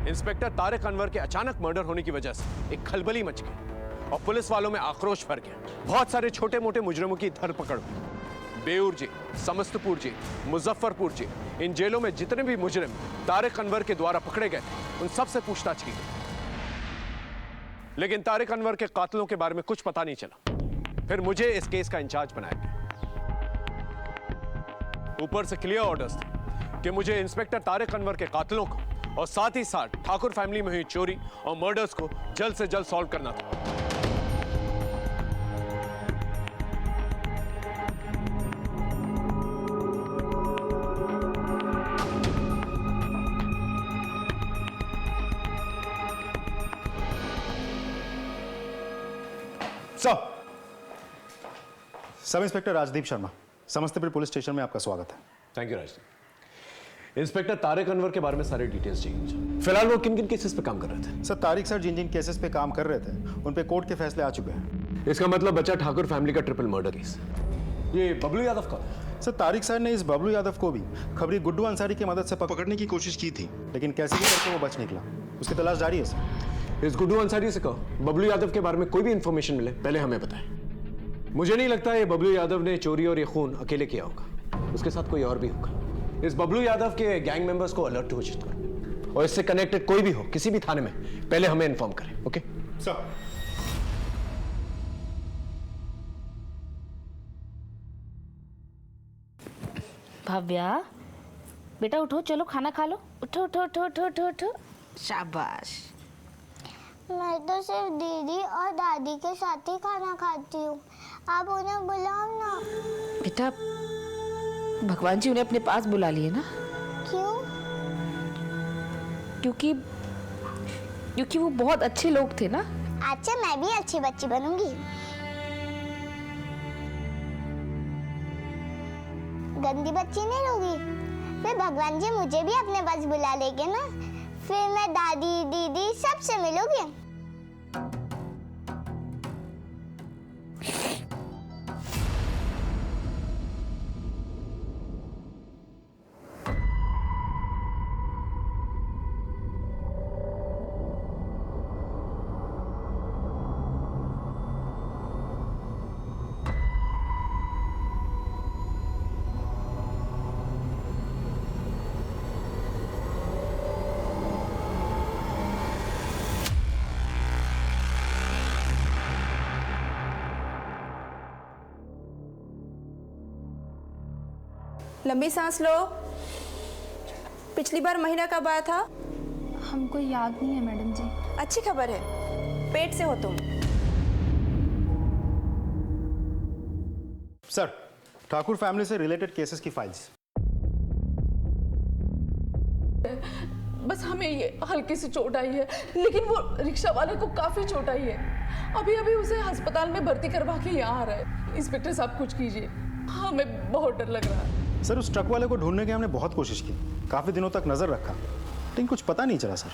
Inspector Tariq Anwar के अचानक murder होने की वजह से एक खलबली मच गई और पुलिस वालों में आक्रोश भर गया। बहुत सारे छोटे मोटे मुजरिमों की धरपकड़ हुई। Beur jail, Samastipur jail, Muzaffarpur jail, इन जेलों में जितने भी मुजरिम तारिक अनवर के द्वारा पकड़े गए उन सबसे पूछताछ की गई, लेकिन तारिक अनवर के कातिलों के बारे में कुछ पता नहीं चला। फिर मुझे इस केस का इंचार्ज बनाया गया। ऊपर से क्लियर ऑर्डर्स थे कि मुझे इंस्पेक्टर तारिक अनवर के कातिलों को और साथ ही साथ ठाकुर फैमिली में हुई चोरी और मर्डर्स को जल्द से जल्द सॉल्व करना था। Sub inspector Rajdeep Sharma, Samastipur police station में आपका स्वागत है। Thank you Rajdeep. Inspector Tariq Anwar के बारे में सारे डिटेल्स चाहिए मुझे। फिलहाल वो किन किन केसेस पे काम कर रहे थे? सर, तारिक सर जिन जिन केसेस पे काम कर रहे थे उन पे कोर्ट के फैसले आ चुके हैं। इसका मतलब बचा ठाकुर फैमिली का ट्रिपल मर्डर केस। ये बबलू यादव का? सर, तारिक सर ने इस बबलू यादव को भी खबरी गुड्डू अंसारी की मदद से पकड़ने की कोशिश की थी, लेकिन कैसे भी करके वो बच निकला। उसकी तलाश जारी है सर। इस गुड्डू अंसारी से कहो बबलू यादव के बारे में कोई भी इंफॉर्मेशन मिले पहले हमें बताएं। मुझे नहीं लगता ये बबलू यादव ने चोरी और ये खून अकेले किया होगा, उसके साथ कोई और भी होगा। इस बबलू यादव के गैंग मेंबर्स को अलर्ट घोषित करो और इससे कनेक्टेड कोई भी हो किसी भी थाने में पहले हमें इन्फॉर्म करें। Okay sir. भव्या बेटा उठो, चलो खाना खा लो। उठो उठो उठो उठो उठो उठो। शाबाश। मैं तो सिर्फ दीदी और दादी के साथ ही खाना खाती हूँ, आप उन्हें बुलाओ ना। बेटा भगवान जी उन्हें अपने पास बुला लिए ना। क्यों? क्योंकि वो बहुत अच्छे लोग थे ना। अच्छा, मैं भी अच्छी बच्ची बनूंगी। गंदी बच्ची नहीं होगी। फिर भगवान जी मुझे भी अपने पास बुला लेंगे ना, फिर मैं दादी दीदी सबसे मिलूंगी। लंबी सांस लो। पिछली बार महीना कब आया था? हमको याद नहीं है मैडम जी। अच्छी खबर है, पेट से हो तुम। सर, ठाकुर फैमिली से रिलेटेड केसेस की फाइल्स। बस हमें ये हल्की सी चोट आई है, लेकिन वो रिक्शा वाले को काफी चोट आई है। अभी अभी उसे अस्पताल में भर्ती करवा के यहाँ आ रहा है। इंस्पेक्टर साहब कुछ कीजिए, हमें बहुत डर लग रहा है। सर, उस ट्रक वाले को ढूंढने की हमने बहुत कोशिश की, काफी दिनों तक नजर रखा, लेकिन कुछ पता नहीं चला सर।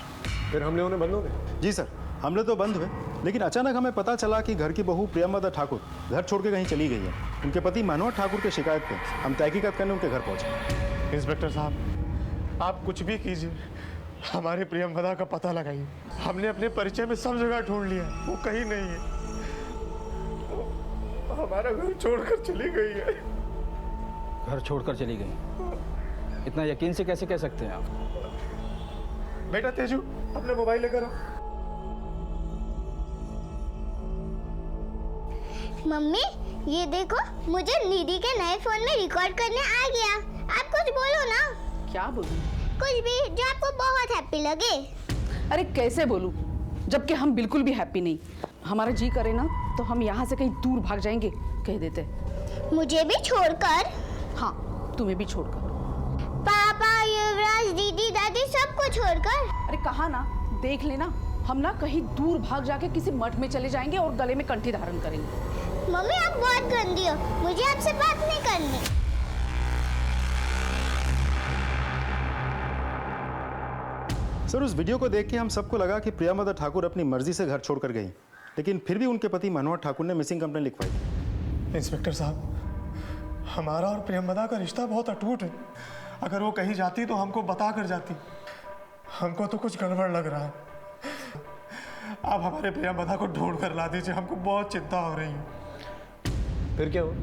फिर हमले होने बंद हो गए? जी सर, हमले तो बंद हुए, लेकिन अचानक हमें पता चला कि घर की बहू प्रियंवदा ठाकुर घर छोड़ के कहीं चली गई है। उनके पति मनोहर ठाकुर की शिकायत पे हम तहकीकात करने उनके घर पहुंचे। इंस्पेक्टर साहब, आप कुछ भी कीजिए, हमारे प्रियंवदा का पता लगाइए। हमने अपने परिचय में सब जगह ढूंढ लिया, वो कहीं नहीं है। हमारा घर छोड़कर चली गई है। घर छोड़कर चली गई? इतना यकीन से कैसे कह सकते हैं आप? बेटा तेजू, अपने मोबाइल लेकर आओ। मम्मी ये देखो, मुझे दीदी के नए फोन में रिकॉर्ड करने आ गया। आप कुछ बोलो ना। क्या बोलूं? कुछ भी जो आपको बहुत हैप्पी लगे। अरे कैसे बोलूं, जबकि हम बिल्कुल भी हैप्पी नहीं। हमारा जी करे ना तो हम यहाँ से कहीं दूर भाग जाएंगे, कह देते। मुझे भी छोड़कर? हाँ, तुम्हें भी छोड़कर। पापा, युवराज, दीदी, दादी सबको छोड़कर? अरे कहा ना, देख लेना, हम ना कहीं दूर भाग जाके किसी मठ में चले जाएंगे और गले में कंठी धारण करेंगे। मम्मी आप बहुत गंदी हो, मुझे आपसे बात नहीं करनी। सर, उस वीडियो को देख के हम सबको लगा कि प्रियंवदा ठाकुर अपनी मर्जी से घर छोड़कर गई, लेकिन फिर भी उनके पति मनोहर ठाकुर ने मिसिंग कंप्लेंट लिखवाई। इंस्पेक्टर साहब, हमारा और प्रियंवदा का रिश्ता बहुत अटूट है। अगर वो कहीं जाती तो हमको बता कर जाती। हमको तो कुछ गड़बड़ लग रहा है। आप हमारे प्रियंवदा को ढूंढ कर ला दीजिए, हमको बहुत चिंता हो रही है। फिर क्या हुआ?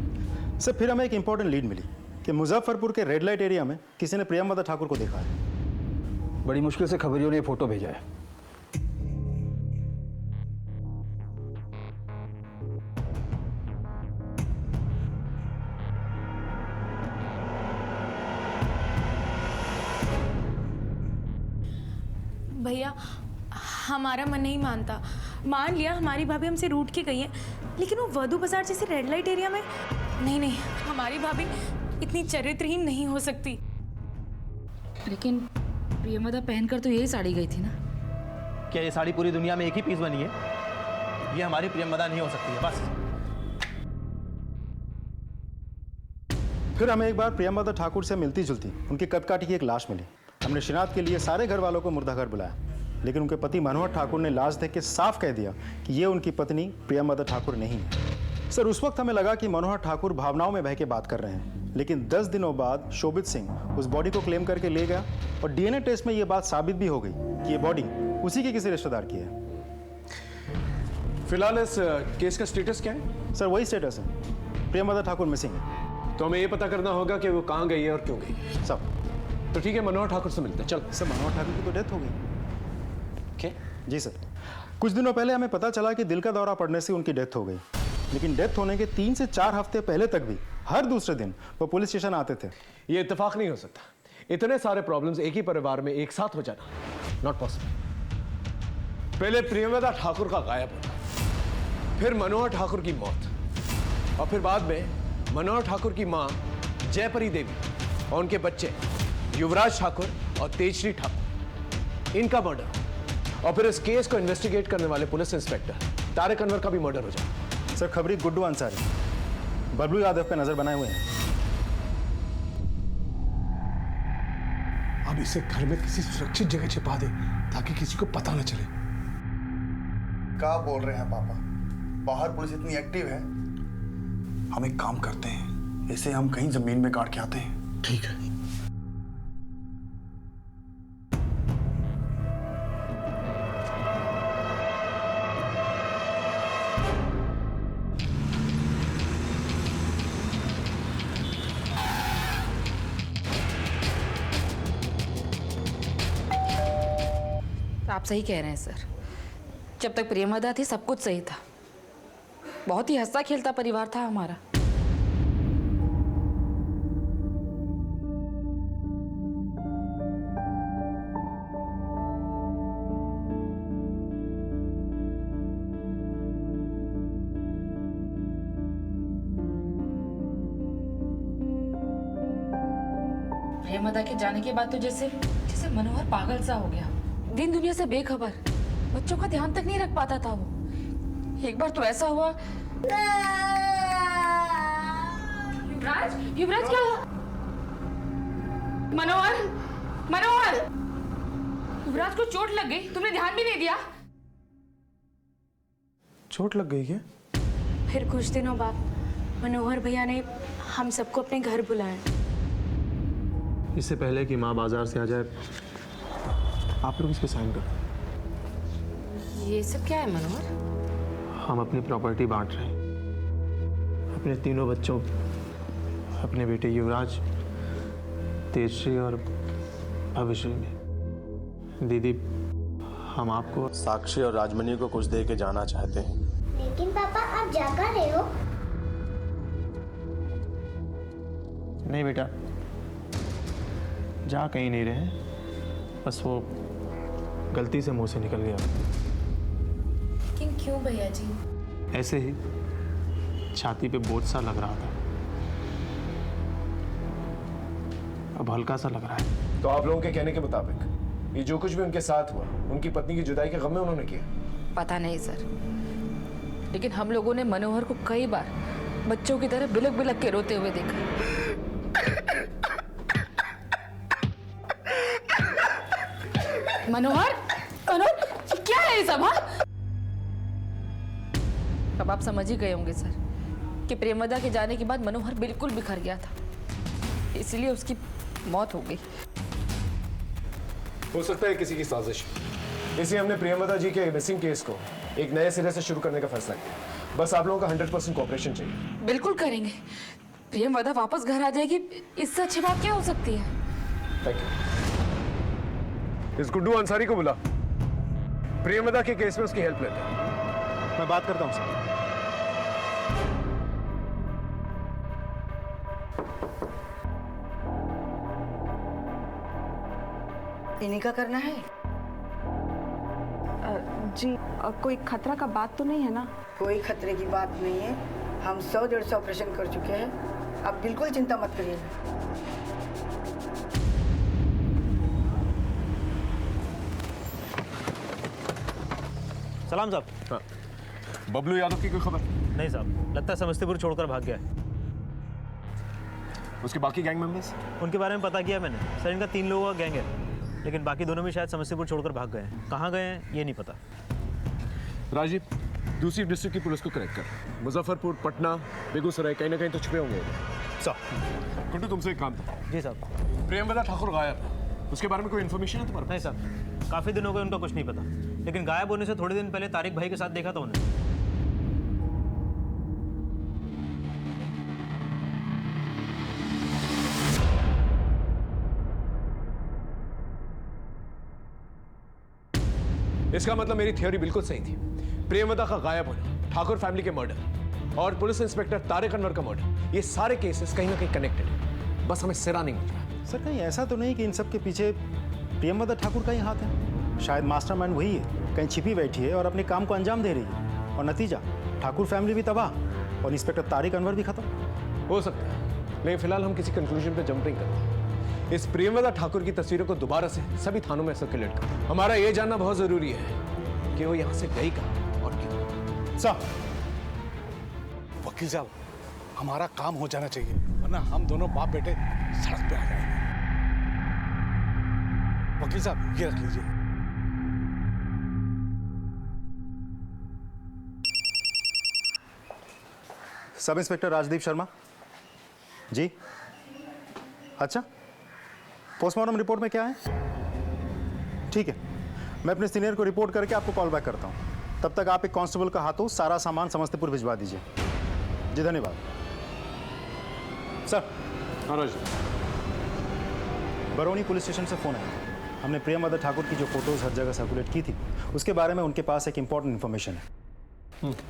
सर फिर हमें एक इंपॉर्टेंट लीड मिली कि मुजफ्फरपुर के रेड लाइट एरिया में किसी ने प्रियंवदा ठाकुर को देखा है। बड़ी मुश्किल से खबरियों ने ये फोटो भेजा है। भैया हमारा मन नहीं मानता। मान लिया हमारी भाभी हमसे रूठ के गई है, लेकिन वो वधू बाजार जैसे रेड लाइट एरिया में नहीं, हमारी भाभी इतनी चरित्रहीन नहीं हो सकती। लेकिन प्रियंवदा पहनकर तो यही साड़ी गई थी ना। क्या ये साड़ी पूरी दुनिया में एक ही पीस बनी है? ये हमारी प्रियंवदा नहीं हो सकती है बस। फिर हमें एक बार प्रियंवदा ठाकुर से मिलती जुलती उनकी कदकाठी की एक लाश मिली। हमने शिनाख्त के लिए सारे घर वालों को मुर्दाघर बुलाया, लेकिन उनके पति मनोहर ठाकुर ने लाश देख के साफ कह दिया कि ये उनकी पत्नी प्रियंवदा ठाकुर नहीं है। सर उस वक्त हमें लगा कि मनोहर ठाकुर भावनाओं में बह के बात कर रहे हैं, लेकिन 10 दिनों बाद शोभित सिंह उस बॉडी को क्लेम करके ले गया और डीएनए टेस्ट में ये बात साबित भी हो गई कि ये बॉडी उसी के किसी रिश्तेदार की है। फिलहाल इस केस का स्टेटस क्या है? सर वही स्टेटस है, प्रियंवदा ठाकुर मिसिंग है। तो हमें ये पता करना होगा कि वो कहाँ गई है और क्यों गई है। सब तो ठीक है, मनोहर ठाकुर से मिलते हैं। चल। सर मनोहर ठाकुर की तो डेथ हो गई। क्या? जी सर, कुछ दिनों पहले हमें पता चला कि दिल का दौरा पड़ने से उनकी डेथ हो गई, लेकिन डेथ होने के 3 से 4 हफ्ते पहले तक भी हर दूसरे दिन वो पुलिस स्टेशन आते थे। ये इत्तेफाक नहीं हो सकता। इतने सारे प्रॉब्लम्स एक ही परिवार में एक साथ हो जाना नॉट पॉसिबल। पहले प्रियंवदा ठाकुर का गायब होना, फिर मनोहर ठाकुर की मौत, और फिर बाद में मनोहर ठाकुर की मां जयपरी देवी और उनके बच्चे युवराज ठाकुर और तेजश्री ठाकुर, इनका मर्डर, और फिर इस केस को इन्वेस्टिगेट करने वाले पुलिस इंस्पेक्टर तारिक अनवर का भी मर्डर हो जाए। सर खबरी गुड्डू अंसारी बबलू यादव पे नजर बनाए हुए हैं। अब इसे घर में किसी सुरक्षित जगह छिपा दे ताकि किसी को पता न चले। क्या बोल रहे हैं पापा? बाहर पुलिस इतनी एक्टिव है। हम एक काम करते हैं, इसे हम कहीं जमीन में गाड़ के आते हैं। ठीक है। आप सही कह रहे हैं सर, जब तक प्रियंवदा थी सब कुछ सही था। बहुत ही हंसता खेलता परिवार था हमारा। प्रियंवदा के जाने के बाद तो जैसे मनोहर पागल सा हो गया, दिन दुनिया से बेखबर, बच्चों का ध्यान तक नहीं रख पाता था वो। एक बार तो ऐसा हुआ। युवराज क्या हुआ? मनोहर युवराज को चोट लग गई, तुमने ध्यान भी नहीं दिया। चोट लग गई क्या? फिर कुछ दिनों बाद मनोहर भैया ने हम सबको अपने घर बुलाया। इससे पहले कि माँ बाजार से आ जाए, आप लोग इस पे साइन कर। ये सब क्या है मनोहर? हम अपनी प्रॉपर्टी बांट रहे हैं, अपने तीनों बच्चों, अपने बेटे युवराज, तेजश्री और अभिश्री में। दीदी, हम आपको साक्षी और राजमणि को कुछ दे के जाना चाहते हैं। लेकिन पापा आप जा कर रहे हो? नहीं बेटा, जा कहीं नहीं रहे, बस वो गलती से मुंह से निकल गया। लेकिन क्यों भैया जी? ऐसे ही छाती पे बोझ सा लग रहा था, अब हल्का सा लग रहा है। तो आप लोगों के कहने के मुताबिक ये जो कुछ भी उनके साथ हुआ, उनकी पत्नी की जुदाई के गम में उन्होंने किया? पता नहीं सर, लेकिन हम लोगों ने मनोहर को कई बार बच्चों की तरह बिलक बिलक के रोते हुए देखा। मनोहर क्या है ये सब? अब आप समझ ही गए होंगे सर कि प्रियंवदा के जाने के बाद मनोहर बिल्कुल बिखर गया था, इसलिए उसकी मौत हो गई। हो सकता है किसी की साजिश, इसलिए हमने प्रियंवदा जी के मिसिंग केस को एक नए सिरे से शुरू करने का फैसला किया। बस आप लोगों का 100% कोऑपरेशन चाहिए। बिल्कुल करेंगे। प्रियंवदा वापस घर आ जाएगी, इससे अच्छी बात क्या हो सकती है? Thank you. इस गुड्डू अंसारी को बुला, प्रियंवदा के केस में उसकी हेल्प लेते हैं। मैं बात करता हूँ सर। इन्हीं का करना है? जी कोई खतरा का बात तो नहीं है ना? कोई खतरे की बात नहीं है। हम 100-150 ऑपरेशन कर चुके हैं। अब बिल्कुल चिंता मत करिए। सलाम साहब। हाँ। बबलू यादव की कोई खबर? नहीं साहब, लगता है समस्तीपुर छोड़कर भाग गया है। उसके बाकी गैंग मेंबर्स? उनके बारे में पता किया मैंने सर, इनका 3 लोगों का गैंग है, लेकिन बाकी दोनों भी शायद समस्तीपुर छोड़कर भाग गए हैं। कहाँ गए हैं ये नहीं पता। राजीव, दूसरी डिस्ट्रिक्ट की पुलिस को कनेक्ट कर। मुजफ्फरपुर, पटना, बेगूसराय, कहीं ना कहीं तो छुपे होंगे साहब। गुड्डू, तुमसे एक काम था। जी साहब। प्रियंवदा ठाकुर गायब है, उसके बारे में कोई इन्फॉर्मेशन है तुम्हारे? नहीं साहब, काफ़ी दिन हो गए, उनका कुछ नहीं पता, लेकिन गायब होने से थोड़े दिन पहले तारिक भाई के साथ देखा था उन्हें। इसका मतलब मेरी थ्योरी बिल्कुल सही थी। प्रियंवदा का गायब होना, ठाकुर फैमिली के मर्डर और पुलिस इंस्पेक्टर तारिक अनवर का मर्डर, ये सारे केसेस कहीं ना कहीं कनेक्टेड है। बस हमें सिरा नहीं मिल रहा। सर कहीं ऐसा तो नहीं कि इन सब के पीछे प्रियंवदा ठाकुर का ही हाथ है? शायद मास्टरमाइंड वही है, कहीं छिपी बैठी है और अपने काम को अंजाम दे रही है, और नतीजा ठाकुर फैमिली भी तबाह और इंस्पेक्टर तारिक अनवर भी खत्म। हो सकता है, लेकिन फिलहाल हम किसी कंक्लूजन पे जंप नहीं करते। इस प्रियंवदा ठाकुर की तस्वीरों को दोबारा से सभी थानों में सर्कुलेट कर। हमारा ये जानना बहुत जरूरी है कि वो यहाँ से गई कहाँ और क्यों। साहब, वकील साहब, हमारा काम हो जाना चाहिए, वरना हम दोनों बाप बेटे सड़क पे आ जाएंगे। वकील साहब, ये रख लीजिए। Sub inspector Rajdeep Sharma ji. अच्छा, पोस्टमार्टम रिपोर्ट में क्या है? ठीक है, मैं अपने सीनियर को रिपोर्ट करके आपको कॉल बैक करता हूं। तब तक आप एक कांस्टेबल का हाथों सारा सामान समस्तीपुर भिजवा दीजिए। जी धन्यवाद सर। बरौनी पुलिस स्टेशन से फोन आया। हमने प्रियंवदा ठाकुर की जो फोटोज हर जगह सर्कुलेट की थी, उसके बारे में उनके पास एक इंपॉर्टेंट इन्फॉर्मेशन है।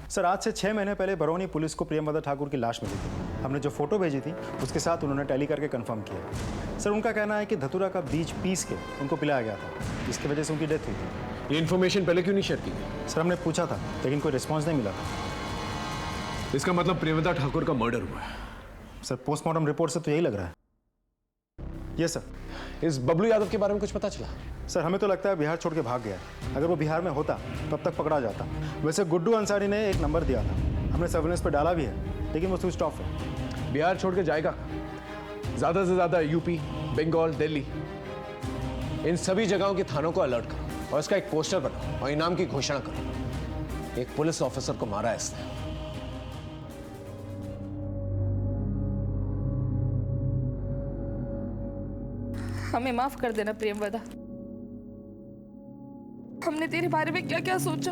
सर, आज से 6 महीने पहले बरौनी पुलिस को प्रियंवदा ठाकुर की लाश मिली थी। हमने जो फोटो भेजी थी उसके साथ उन्होंने टैली करके कंफर्म किया। सर, उनका कहना है कि धतूरा का बीज पीस के उनको पिलाया गया था, जिसकी वजह से उनकी डेथ हुई थी। ये इन्फॉर्मेशन पहले क्यों नहीं शेयर की गई? सर, हमने पूछा था लेकिन कोई रिस्पॉन्स नहीं मिला था। इसका मतलब प्रियंवदा ठाकुर का मर्डर हुआ है? सर, पोस्टमार्टम रिपोर्ट से तो यही लग रहा है। Yes sir. इस बबलू यादव के बारे में कुछ पता चला? सर, हमें तो लगता है बिहार छोड़ के भाग गया। अगर वो बिहार में होता तब तक पकड़ा जाता। वैसे गुड्डू अंसारी ने एक नंबर दिया था, हमने सर्विलेंस पे डाला भी है, लेकिन वो स्विच ऑफ है। बिहार छोड़ के जाएगा? ज़्यादा से ज़्यादा यूपी, बंगाल, दिल्ली, इन सभी जगहों के थानों को अलर्ट करो और इसका एक पोस्टर बनाओ और इनाम की घोषणा करो। एक पुलिस ऑफिसर को मारा है इसने। हमें माफ कर देना प्रियंवदा। हमने तेरे बारे में क्या क्या सोचा।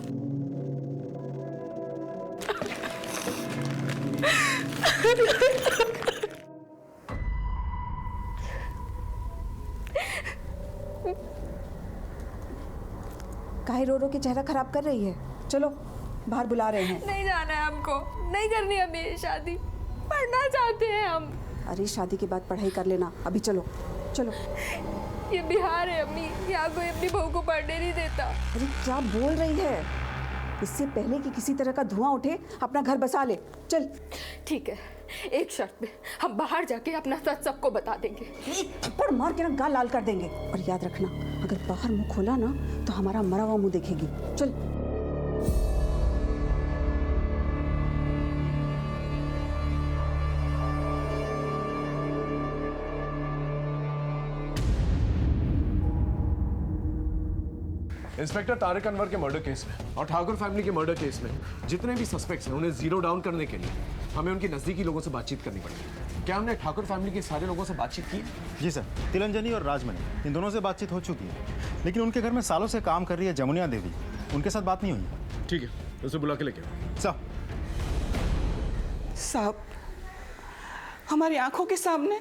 काहे रो रो के चेहरा खराब कर रही है? चलो बाहर बुला रहे हैं। नहीं जाना है हमको, नहीं करनी हमें ये शादी, पढ़ना चाहते हैं हम। अरे शादी के बाद पढ़ाई कर लेना, अभी चलो चलो। ये बिहार है अम्मी, यहाँ कोई अपनी बहू को पढ़ने नहीं देता। अरे क्या बोल रही है? इससे पहले कि किसी तरह का धुआं उठे अपना घर बसा ले। चल। ठीक है, एक शर्त पे, हम बाहर जाके अपना सच सबको बता देंगे। थप्पड़ मार के ना गाल लाल कर देंगे। और याद रखना, अगर बाहर मुंह खोला ना तो हमारा मरा हुआ मुंह देखेगी। चल। इंस्पेक्टर तारिक अनवर के मर्डर केस में और ठाकुर फैमिली के मर्डर केस में जितने भी सस्पेक्ट्स हैं उन्हें जीरो डाउन करने के लिए हमें उनके नजदीकी लोगों से बातचीत करनी पड़ेगी। क्या हमने ठाकुर फैमिली के सारे लोगों से बातचीत की? जी सर, तिलंजनी और राजमणि इन दोनों से बातचीत हो चुकी है, लेकिन उनके घर में सालों से काम कर रही है जमुनिया देवी, उनके साथ बात नहीं हुई। ठीक है, उसे बुला के लेके आओ। साहब, हमारी आंखों के सामने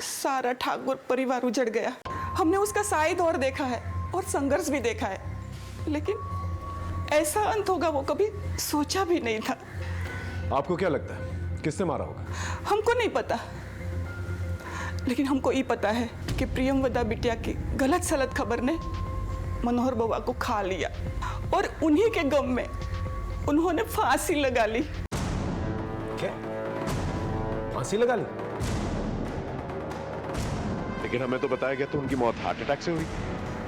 सारा ठाकुर परिवार उजड़ गया। हमने उसका साई दौर देखा है और संघर्ष भी देखा है, लेकिन ऐसा अंत होगा वो कभी सोचा भी नहीं था। आपको क्या लगता है किसने मारा होगा? हमको नहीं पता, लेकिन हमको ये पता है कि प्रियमवदा बिटिया की गलत सलत खबर ने मनोहर बुआ को खा लिया और उन्हीं के गम में उन्होंने फांसी लगा ली। क्या? फांसी लगा ली? लेकिन हमें तो बताया गया था उनकी मौत हार्ट अटैक से हुई।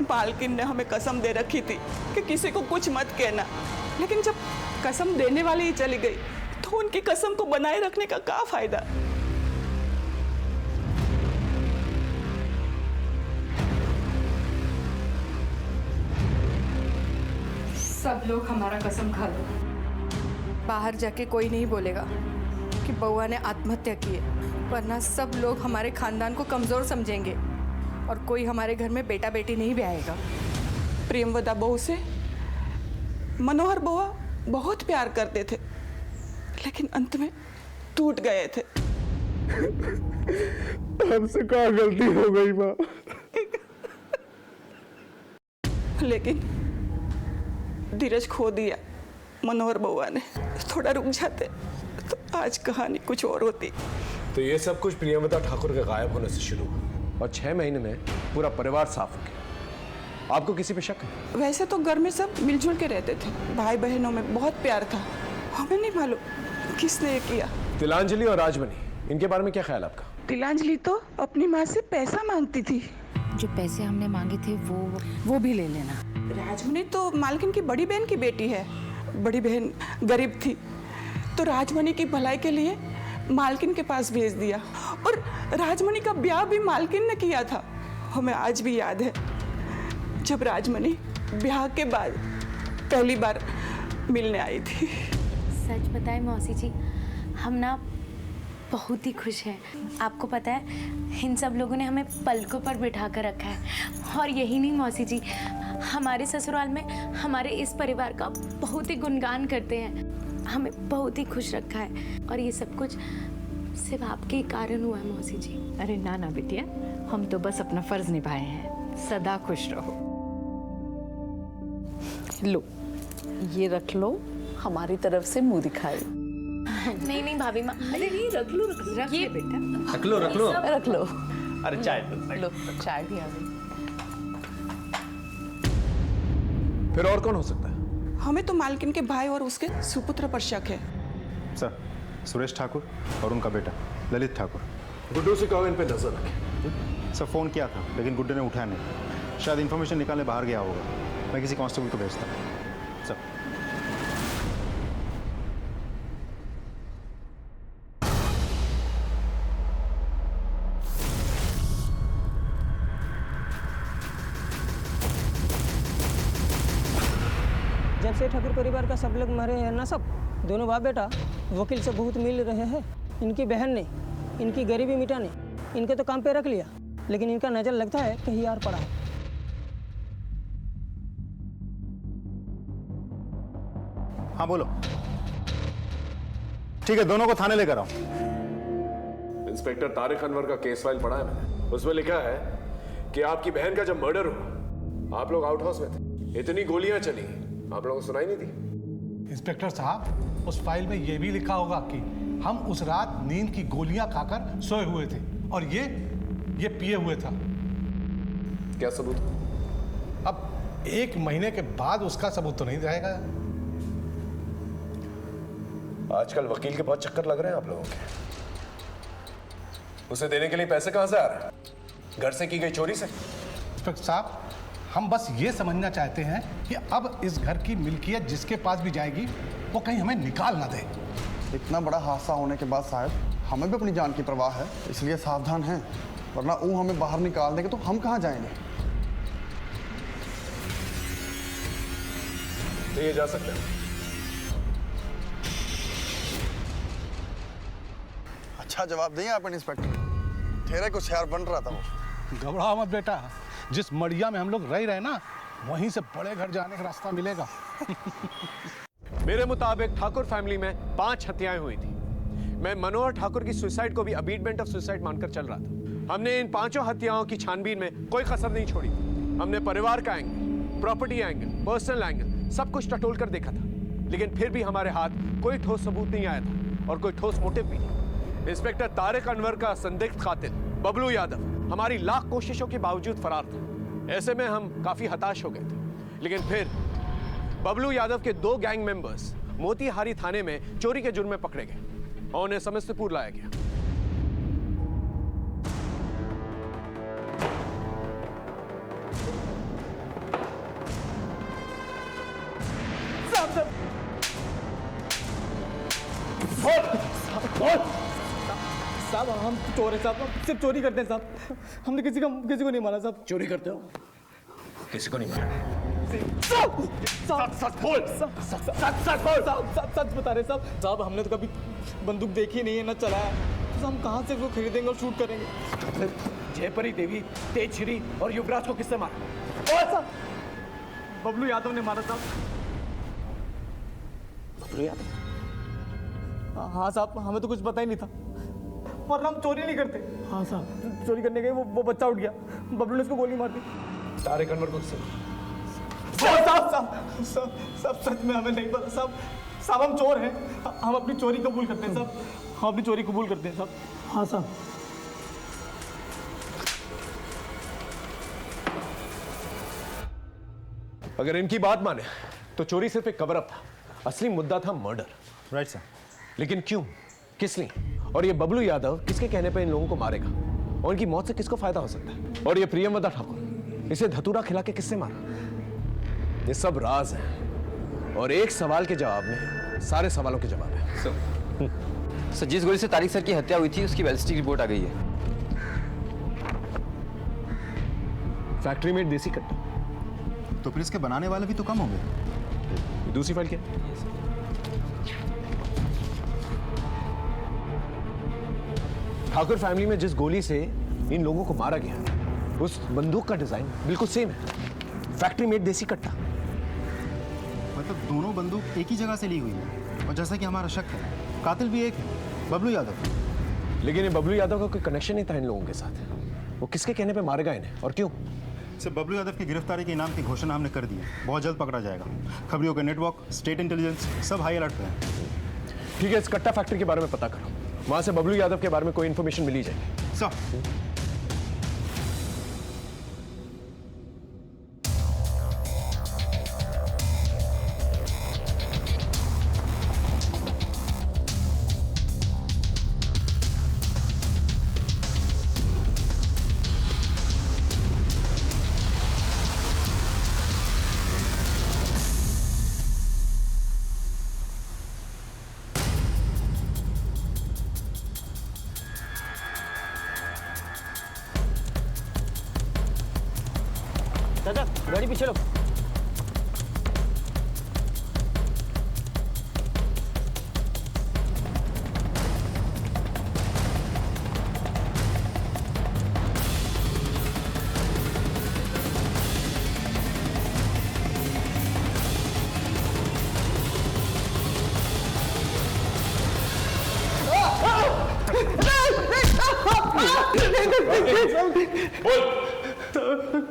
मालकिन ने हमें कसम दे रखी थी कि किसी को कुछ मत कहना, लेकिन जब कसम देने वाली ही चली गई तो उनकी कसम को बनाए रखने का क्या फायदा? सब लोग हमारा कसम खा लो, बाहर जाके कोई नहीं बोलेगा कि बउआ ने आत्महत्या की है, वरना सब लोग हमारे खानदान को कमजोर समझेंगे और कोई हमारे घर में बेटा बेटी नहीं ब्याएगा। प्रेमवदा बहू से मनोहर बुआ बहुत प्यार करते थे, लेकिन अंत में टूट गए थे। हमसे क्या गलती हो गई माँ? लेकिन धीरज खो दिया मनोहर बुआ ने। थोड़ा रुक जाते तो आज कहानी कुछ और होती। तो ये सब कुछ प्रियमवदा ठाकुर के गायब होने से शुरू हुआ और 6 महीने में पूरा परिवार साफ हो गया। आपको किसी पे शक है? वैसे तो घर में सब मिलजुल के रहते थे, भाई बहनों में बहुत प्यार था। हमें नहीं मालूम किसने ये किया। तिलांजलि और राजमणि, इनके बारे में क्या ख्याल आपका? तिलांजलि तो अपनी माँ से पैसा मांगती थी। जो पैसे हमने मांगे थे वो भी ले लेना। राजमणि तो मालकिन की बड़ी बहन की बेटी है। बड़ी बहन गरीब थी तो राजमणि की भलाई के लिए मालकिन के पास भेज दिया, और राजमणि का ब्याह भी मालकिन ने किया था। हमें आज भी याद है जब राजमणि ब्याह के बाद पहली बार मिलने आई थी। सच बताएं मौसी जी, हम ना बहुत ही खुश हैं। आपको पता है इन सब लोगों ने हमें पलकों पर बिठा कर रखा है। और यही नहीं मौसी जी, हमारे ससुराल में हमारे इस परिवार का बहुत ही गुणगान करते हैं। हमें बहुत ही खुश रखा है और ये सब कुछ सिर्फ आपके कारण हुआ है मौसी जी। अरे ना ना बिटिया, हम तो बस अपना फर्ज निभाए हैं। सदा खुश रहो। लो, ये रख लो, हमारी तरफ से मुंह दिखाए। नहीं नहीं भाभी माँ, अरे ये रख लो ये बेटा, रख लो रख लो रख लो। अरे चाय लो, चाय भी आ गई। फिर और कौन हो सकता है? हमें तो मालकिन के भाई और उसके सुपुत्र पर शक है। सर, सुरेश ठाकुर और उनका बेटा ललित ठाकुर। गुड्डू से कहो इन पे नजर रखें। सर, फ़ोन किया था लेकिन गुड्डू ने उठाया नहीं, शायद इन्फॉर्मेशन निकालने बाहर गया होगा। मैं किसी कांस्टेबल को भेजता हूँ। सर, जब से ठाकुर परिवार का सब लोग मरे हैं ना, सब दोनों बाप बेटा वकील से बहुत मिल रहे हैं। इनकी बहन ने इनकी गरीबी मिटाने इनके तो काम पे रख लिया, लेकिन इनका नजर लगता है कहीं और पड़ा है। हाँ बोलो। ठीक है, दोनों को थाने लेकर आओ। इंस्पेक्टर तारिक अनवर का केस फाइल पढ़ा है मैंने, उसमें लिखा है कि आपकी बहन का जब मर्डर हुआ आप लोग आउट हाउस में थे, इतनी गोलियां चली आप लोगों को सुनाई नहीं दी। इंस्पेक्टर साहब, उस फाइल में यह भी लिखा होगा कि हम उस रात नींद की गोलियां खाकर सोए हुए थे और ये पिए हुए था। क्या सबूत? अब 1 महीने के बाद उसका सबूत तो नहीं रहेगा। आजकल वकील के बहुत चक्कर लग रहे हैं आप लोगों के। उसे देने के लिए पैसे कहां से आ रहे हैं? घर से की गई चोरी से? इंस्पेक्टर साहब, हम बस ये समझना चाहते हैं कि अब इस घर की मिल्कियत जिसके पास भी जाएगी वो कहीं हमें निकाल ना दे। इतना बड़ा हादसा होने के बाद साहब हमें भी अपनी जान की परवाह है, इसलिए सावधान हैं, वरना वो हमें बाहर निकाल देंगे तो हम कहाँ जाएंगे। तो ये जा सकते हैं। अच्छा जवाब दिए आप इंस्पेक्टर। तेरे कुछ यार बन रहा था वो। घबराओ मत बेटा, जिस मड़िया में हम लोग रह रहे ना वहीं से बड़े घर जाने का रास्ता मिलेगा। मेरे मुताबिक ठाकुर फैमिली में 5 हत्याएं हुई थी। मैं मनोहर ठाकुर की सुसाइड को भी अबीटमेंट ऑफ सुसाइड मानकर चल रहा था। हमने इन 5 हत्याओं की छानबीन में कोई कसर नहीं छोड़ी। हमने परिवार का angle, property angle, personal angle सब कुछ टटोल कर देखा था, लेकिन फिर भी हमारे हाथ कोई ठोस सबूत नहीं आया था और कोई ठोस मोटिव भी नहीं। इंस्पेक्टर तारिक अनवर का संदिग्ध कातिल बबलू यादव हमारी लाख कोशिशों के बावजूद फरार था। ऐसे में हम काफी हताश हो गए थे, लेकिन फिर बबलू यादव के 2 गैंग मेंबर्स मोतीहारी थाने में चोरी के जुर्म में पकड़े गए और उन्हें समस्तीपुर लाया गया। साहब हम चोर हैं साहब, हम सिर्फ चोरी करते हैं साहब। हमने किसी को नहीं मारा साहब। चोरी करते हो? किसी को नहीं मारा? सच बोल, सच बता रहे साहब। साहब हमने तो कभी बंदूक देखी नहीं है, ना चलाया, तो हम कहाँ से वो खरीदेंगे और शूट करेंगे? जयपरी देवी, तेजश्री और युवराज को किसने मारा? बबलू यादव ने मारा साहब। बबलू यादव? हाँ साहब, हमें तो कुछ पता ही नहीं था, वरना हम चोरी नहीं करते। हाँ साहब, चोरी करने गए, वो बच्चा उठ गया, बबलू ने उसको गोली मार दी। तारिक अनवर को किसने? साहब सच में हमें नहीं पता साहब। साहब हम चोर हैं, हम अपनी चोरी कबूल करते हैं साहब। हम अपनी चोरी कबूल करते हैं साहब। हाँ साहब। अगर इनकी बात माने तो चोरी सिर्फ एक कवर अप था, असली मुद्दा था मर्डर। Right sir. लेकिन क्यों, किस लिए, और ये बबलू यादव किसके कहने पर इन लोगों को मारेगा, और इनकी मौत से किसको फायदा हो सकता है? और ये प्रियमवदा ठाकुर, इसे धतूरा खिला के किससे मारा? ये सब राज है और एक सवाल के जवाब में सारे सवालों के जवाब है। सर जिस गोली से तारिक सर की हत्या हुई थी उसकी बैलिस्टिक रिपोर्ट आ गई है। फैक्ट्री में देसी कट्टा, तो फिर इसके बनाने वाले भी तो कम होंगे। दूसरी फाइल क्या? ठाकुर फैमिली में जिस गोली से इन लोगों को मारा गया उस बंदूक का डिजाइन बिल्कुल सेम है, फैक्ट्री मेड देसी कट्टा। मतलब दोनों बंदूक एक ही जगह से ली हुई है, और जैसा कि हमारा शक है कातिल भी एक है, बबलू यादव। लेकिन ये बबलू यादव का कोई कनेक्शन नहीं था इन लोगों के साथ। वो किसके कहने पे मारेगा इन्हें और क्यों? सर बबलू यादव की गिरफ्तारी के इनाम की घोषणा हमने कर दी है, बहुत जल्द पकड़ा जाएगा। खबरियों का नेटवर्क, स्टेट इंटेलिजेंस सब हाई अलर्ट पे है। ठीक है, इस कट्टा फैक्ट्री के बारे में पता करो, वहां से बबलू यादव के बारे में कोई इंफॉर्मेशन मिली जाएगी। सर दादा गाड़ी पीछे लो।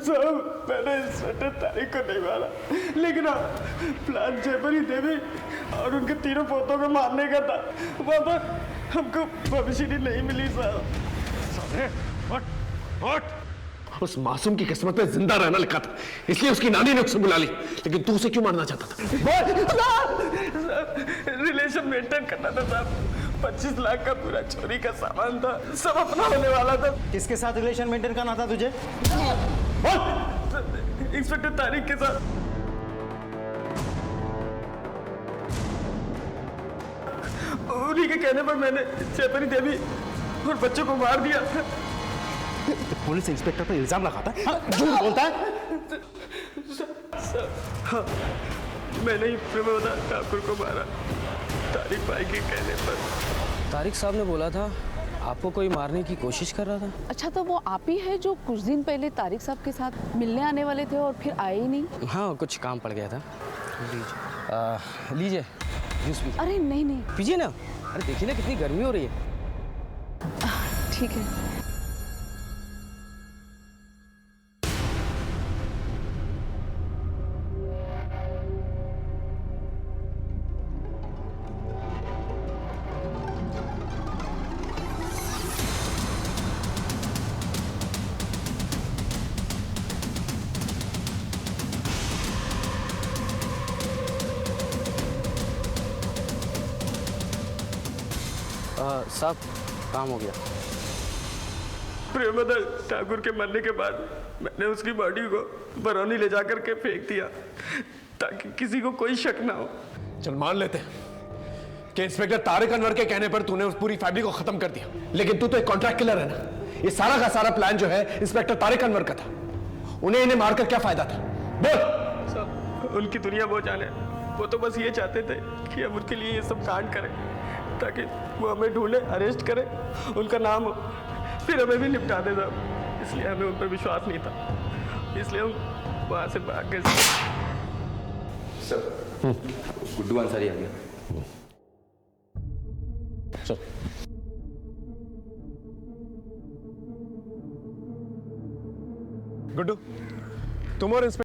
साहब मैंने इंस्पेक्टर तारिक को नहीं मारा, लेकिन प्लान जयपरी देवी और उनके तीनों पोतों को मारने का था। वहाँ पर हमको भविष्य नहीं मिली साहब। उस मासूम की किस्मत में जिंदा रहना लिखा था, इसलिए उसकी नानी ने उसे बुला ली। लेकिन तू उसे क्यों मारना चाहता था? रिलेशन मेंटेन करना था साहब। 25 लाख का पूरा चोरी का सामान था, सब अपना होने वाला था। किसके साथ रिलेशन मेंटेन करना था तुझे? इंस्पेक्टर तारिक के साथ। उन्हीं के कहने पर मैंने जयपरी देवी और बच्चों को मार दिया। पुलिस इंस्पेक्टर पर इल्जाम लगाता है, झूठ बोलता है। मैंने ही प्रेमदा ठाकुर को मारा, तारिक भाई के कहने पर। तारिक साहब ने बोला था आपको कोई मारने की कोशिश कर रहा था। अच्छा, तो वो आप ही है जो कुछ दिन पहले तारिक साहब के साथ मिलने आने वाले थे और फिर आए ही नहीं? हाँ, कुछ काम पड़ गया था। लीजिए जूस पीजिए। अरे नहीं नहीं, पीजिए ना। अरे देखिए ना कितनी गर्मी हो रही है। ठीक है। साहब काम हो गया। प्रेमदा ठाकुर के मरने के बाद मैंने उसकी बॉडी को बरौनी ले जाकर के फेंक दिया ताकि किसी को कोई शक ना हो। चल मान लेते हैं कि इंस्पेक्टर तारिक अनवर के कहने पर तूने उस पूरी फैमिली को खत्म कर दिया, लेकिन तू तो एक कॉन्ट्रैक्ट किलर है ना। ये सारा का सारा प्लान जो है इंस्पेक्टर तारिक अनवर का था। उन्हें इन्हें मारकर क्या फायदा था? बोल। सब उनकी दुनिया वो जाने, वो तो बस ये चाहते थे कि हम उनके लिए ये सब कांड करें ताकि वो हमें ढूंढे, अरेस्ट करे, उनका नाम हो, फिर हमें भी निपटा दे साहब। इसलिए हमें उन पर विश्वास नहीं था, इसलिए हम वहाँ से भाग गए। सर, गुड्डू अंसारी आ गया। चल। गुड्डू, तुम और इंस्पेक्टर